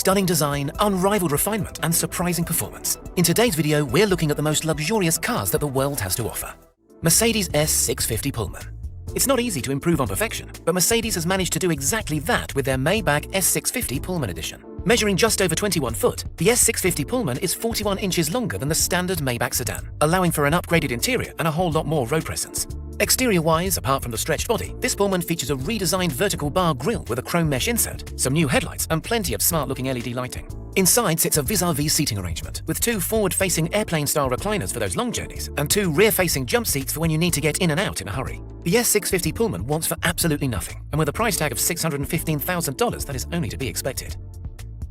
Stunning design, unrivaled refinement, and surprising performance. In today's video, we're looking at the most luxurious cars that the world has to offer. Mercedes S650 Pullman. It's not easy to improve on perfection, but Mercedes has managed to do exactly that with their Maybach S650 Pullman edition. Measuring just over 21 foot, the S650 Pullman is 41 inches longer than the standard Maybach sedan, allowing for an upgraded interior and a whole lot more road presence. Exterior-wise, apart from the stretched body, this Pullman features a redesigned vertical bar grille with a chrome mesh insert, some new headlights, and plenty of smart-looking LED lighting. Inside sits a vis-a-vis seating arrangement, with two forward-facing airplane-style recliners for those long journeys, and two rear-facing jump seats for when you need to get in and out in a hurry. The S650 Pullman wants for absolutely nothing, and with a price tag of $615,000, that is only to be expected.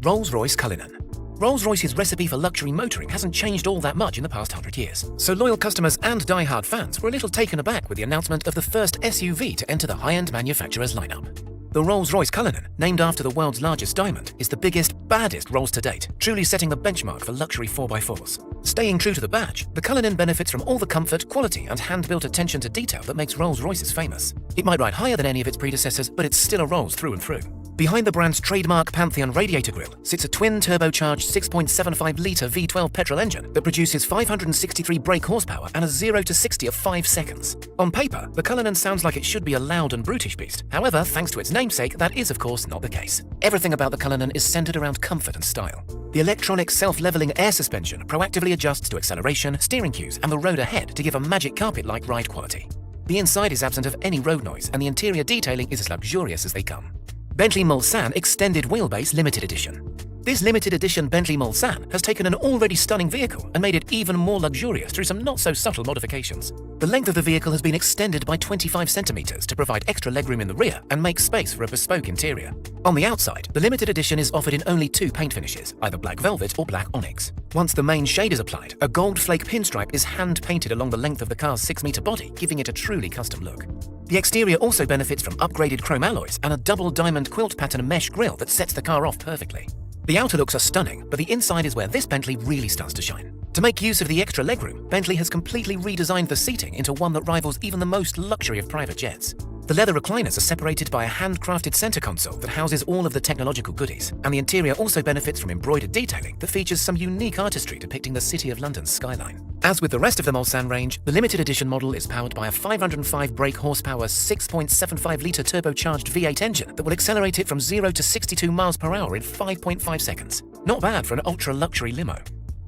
Rolls-Royce Cullinan. Rolls-Royce's recipe for luxury motoring hasn't changed all that much in the past 100 years, so loyal customers and die-hard fans were a little taken aback with the announcement of the first SUV to enter the high-end manufacturer's lineup. The Rolls-Royce Cullinan, named after the world's largest diamond, is the biggest, baddest Rolls to date, truly setting the benchmark for luxury 4x4s. Staying true to the badge, the Cullinan benefits from all the comfort, quality, and hand-built attention to detail that makes Rolls-Royces famous. It might ride higher than any of its predecessors, but it's still a Rolls through and through. Behind the brand's trademark Pantheon radiator grille sits a twin-turbocharged 6.75-litre V12 petrol engine that produces 563 brake horsepower and a 0 to 60 of 5 seconds. On paper, the Cullinan sounds like it should be a loud and brutish beast. However, thanks to its namesake, that is of course not the case. Everything about the Cullinan is centered around comfort and style. The electronic self-leveling air suspension proactively adjusts to acceleration, steering cues, and the road ahead to give a magic carpet-like ride quality. The inside is absent of any road noise, and the interior detailing is as luxurious as they come. Bentley Mulsanne Extended Wheelbase Limited Edition. This limited edition Bentley Mulsanne has taken an already stunning vehicle and made it even more luxurious through some not-so-subtle modifications. The length of the vehicle has been extended by 25 centimeters to provide extra legroom in the rear and make space for a bespoke interior. On the outside, the limited edition is offered in only two paint finishes, either black velvet or black onyx. Once the main shade is applied, a gold flake pinstripe is hand-painted along the length of the car's 6-meter body, giving it a truly custom look. The exterior also benefits from upgraded chrome alloys and a double diamond quilt pattern mesh grille that sets the car off perfectly. The outer looks are stunning, but the inside is where this Bentley really starts to shine. To make use of the extra legroom, Bentley has completely redesigned the seating into one that rivals even the most luxury of private jets. The leather recliners are separated by a handcrafted center console that houses all of the technological goodies, and the interior also benefits from embroidered detailing that features some unique artistry depicting the City of London's skyline. As with the rest of the Mulsanne range, the limited edition model is powered by a 505 brake horsepower 6.75-litre turbocharged V8 engine that will accelerate it from 0 to 62 miles per hour in 5.5 seconds. Not bad for an ultra-luxury limo.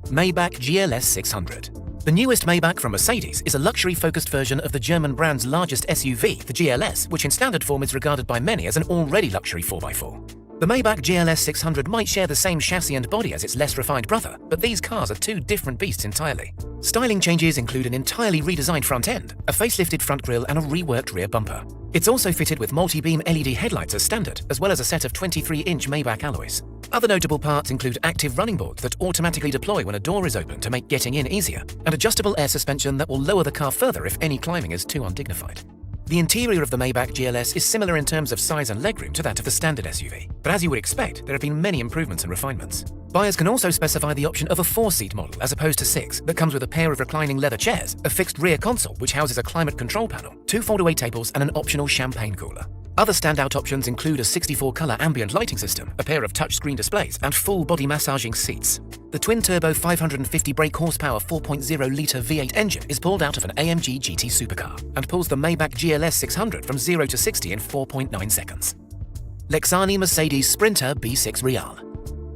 Maybach GLS 600. The newest Maybach from Mercedes is a luxury-focused version of the German brand's largest SUV, the GLS, which in standard form is regarded by many as an already luxury 4x4. The Maybach GLS 600 might share the same chassis and body as its less refined brother, but these cars are two different beasts entirely. Styling changes include an entirely redesigned front end, a facelifted front grille, and a reworked rear bumper. It's also fitted with multi-beam LED headlights as standard, as well as a set of 23-inch Maybach alloys. Other notable parts include active running boards that automatically deploy when a door is open to make getting in easier, and adjustable air suspension that will lower the car further if any climbing is too undignified. The interior of the Maybach GLS is similar in terms of size and legroom to that of the standard SUV, but as you would expect, there have been many improvements and refinements. Buyers can also specify the option of a 4-seat model as opposed to 6 that comes with a pair of reclining leather chairs, a fixed rear console which houses a climate control panel, 2 foldaway tables, and an optional champagne cooler. Other standout options include a 64-color ambient lighting system, a pair of touchscreen displays, and full-body massaging seats. The twin-turbo 550 brake horsepower 4.0-litre V8 engine is pulled out of an AMG GT supercar and pulls the Maybach GLS 600 from 0 to 60 in 4.9 seconds. Lexani Mercedes Sprinter B6 Real.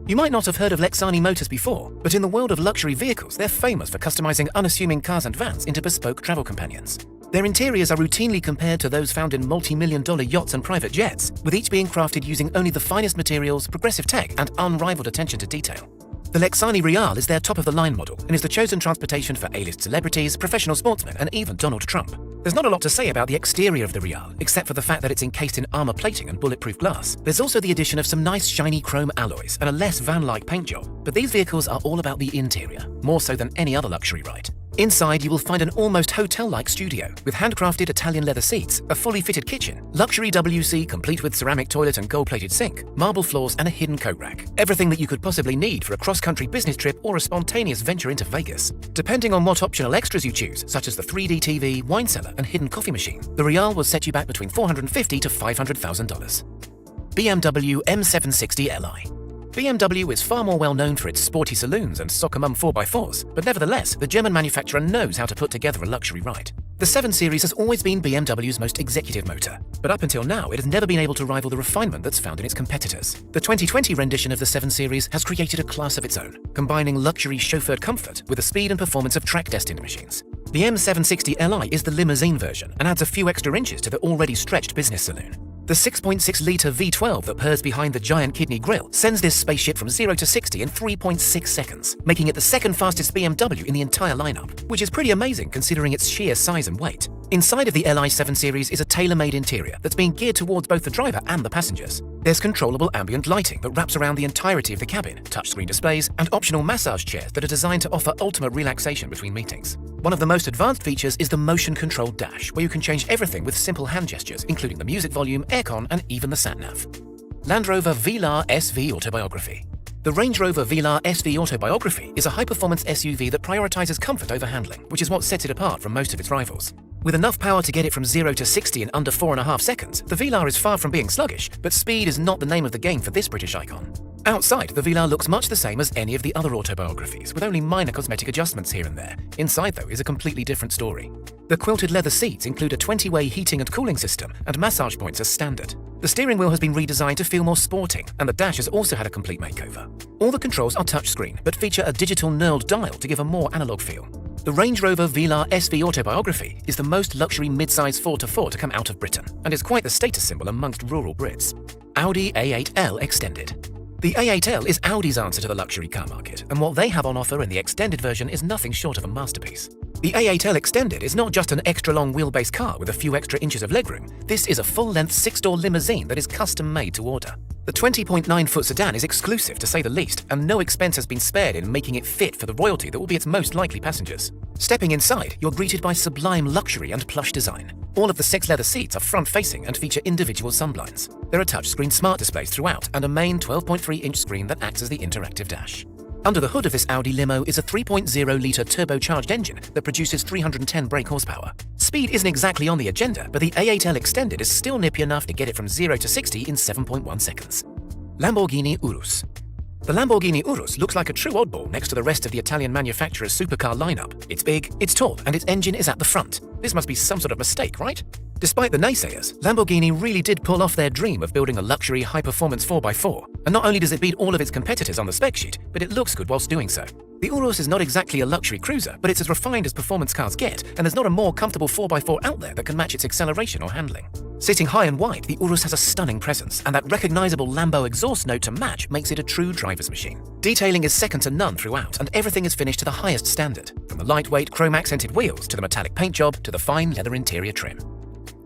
You might not have heard of Lexani Motors before, but in the world of luxury vehicles, they're famous for customizing unassuming cars and vans into bespoke travel companions. Their interiors are routinely compared to those found in multi-million-dollar yachts and private jets, with each being crafted using only the finest materials, progressive tech, and unrivaled attention to detail. The Lexani Real is their top-of-the-line model and is the chosen transportation for A-list celebrities, professional sportsmen, and even Donald Trump. There's not a lot to say about the exterior of the Real, except for the fact that it's encased in armor plating and bulletproof glass. There's also the addition of some nice shiny chrome alloys and a less van-like paint job. But these vehicles are all about the interior, more so than any other luxury ride. Inside, you will find an almost hotel-like studio with handcrafted Italian leather seats, a fully fitted kitchen, luxury WC complete with ceramic toilet and gold-plated sink, marble floors, and a hidden coat rack. Everything that you could possibly need for a cross-country business trip or a spontaneous venture into Vegas. Depending on what optional extras you choose, such as the 3D TV, wine cellar, and hidden coffee machine, the Real will set you back between $450,000 to $500,000. BMW M760 Li. BMW is far more well known for its sporty saloons and soccer mum 4x4s, but nevertheless, the German manufacturer knows how to put together a luxury ride. The 7 Series has always been BMW's most executive motor, but up until now, it has never been able to rival the refinement that's found in its competitors. The 2020 rendition of the 7 Series has created a class of its own, combining luxury chauffeured comfort with the speed and performance of track-destined machines. The M760 Li is the limousine version and adds a few extra inches to the already stretched business saloon. The 6.6-litre V12 that purrs behind the giant kidney grille sends this spaceship from 0 to 60 in 3.6 seconds, making it the second fastest BMW in the entire lineup, which is pretty amazing considering its sheer size and weight. Inside of the Li 7 Series is a tailor-made interior that's being geared towards both the driver and the passengers. There's controllable ambient lighting that wraps around the entirety of the cabin, touchscreen displays, and optional massage chairs that are designed to offer ultimate relaxation between meetings. One of the most advanced features is the motion-controlled dash, where you can change everything with simple hand gestures, including the music volume, aircon, and even the sat-nav. Land Rover Velar SV Autobiography. The Range Rover Velar SV Autobiography is a high-performance SUV that prioritizes comfort over handling, which is what sets it apart from most of its rivals. With enough power to get it from 0 to 60 in under 4.5 seconds, the Velar is far from being sluggish, but speed is not the name of the game for this British icon. Outside, the Velar looks much the same as any of the other autobiographies, with only minor cosmetic adjustments here and there. Inside, though, is a completely different story. The quilted leather seats include a 20-way heating and cooling system, and massage points as standard. The steering wheel has been redesigned to feel more sporting, and the dash has also had a complete makeover. All the controls are touchscreen, but feature a digital knurled dial to give a more analog feel. The Range Rover Velar SV Autobiography is the most luxury mid-size 4x4 to come out of Britain, and is quite the status symbol amongst rural Brits. Audi A8L Extended. The A8L is Audi's answer to the luxury car market, and what they have on offer in the extended version is nothing short of a masterpiece. The A8L Extended is not just an extra-long wheelbase car with a few extra inches of legroom. This is a full-length 6-door limousine that is custom-made to order. The 20.9-foot sedan is exclusive, to say the least, and no expense has been spared in making it fit for the royalty that will be its most likely passengers. Stepping inside, you're greeted by sublime luxury and plush design. All of the 6 leather seats are front-facing and feature individual sunblinds. There are touchscreen smart displays throughout and a main 12.3-inch screen that acts as the interactive dash. Under the hood of this Audi limo is a 3.0-litre turbocharged engine that produces 310 brake horsepower. Speed isn't exactly on the agenda, but the A8L Extended is still nippy enough to get it from 0 to 60 in 7.1 seconds. Lamborghini Urus. The Lamborghini Urus looks like a true oddball next to the rest of the Italian manufacturer's supercar lineup. It's big, it's tall, and its engine is at the front. This must be some sort of mistake, right? Despite the naysayers, Lamborghini really did pull off their dream of building a luxury high-performance 4x4. And not only does it beat all of its competitors on the spec sheet, but it looks good whilst doing so. The Urus is not exactly a luxury cruiser, but it's as refined as performance cars get, and there's not a more comfortable 4x4 out there that can match its acceleration or handling. Sitting high and wide, the Urus has a stunning presence, and that recognizable Lambo exhaust note to match makes it a true driver's machine. Detailing is second to none throughout, and everything is finished to the highest standard, from the lightweight chrome-accented wheels to the metallic paint job to the fine leather interior trim.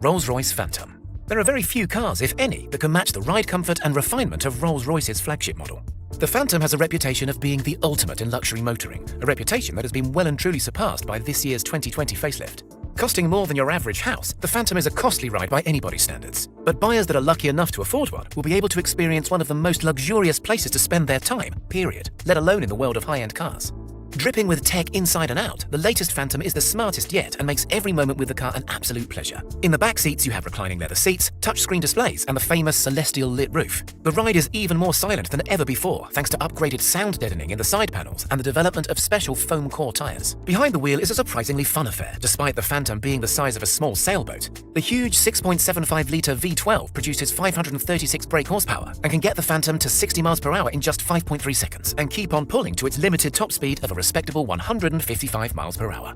Rolls-Royce Phantom. There are very few cars, if any, that can match the ride comfort and refinement of Rolls-Royce's flagship model. The Phantom has a reputation of being the ultimate in luxury motoring, a reputation that has been well and truly surpassed by this year's 2020 facelift. Costing more than your average house, the Phantom is a costly ride by anybody's standards. But buyers that are lucky enough to afford one will be able to experience one of the most luxurious places to spend their time, period, let alone in the world of high-end cars. Dripping with tech inside and out, the latest Phantom is the smartest yet and makes every moment with the car an absolute pleasure. In the back seats, you have reclining leather seats, touchscreen displays, and the famous celestial lit roof. The ride is even more silent than ever before, thanks to upgraded sound deadening in the side panels and the development of special foam core tires. Behind the wheel is a surprisingly fun affair, despite the Phantom being the size of a small sailboat. The huge 6.75-litre V12 produces 536 brake horsepower and can get the Phantom to 60 miles per hour in just 5.3 seconds and keep on pulling to its limited top speed of a respectable 155 miles per hour.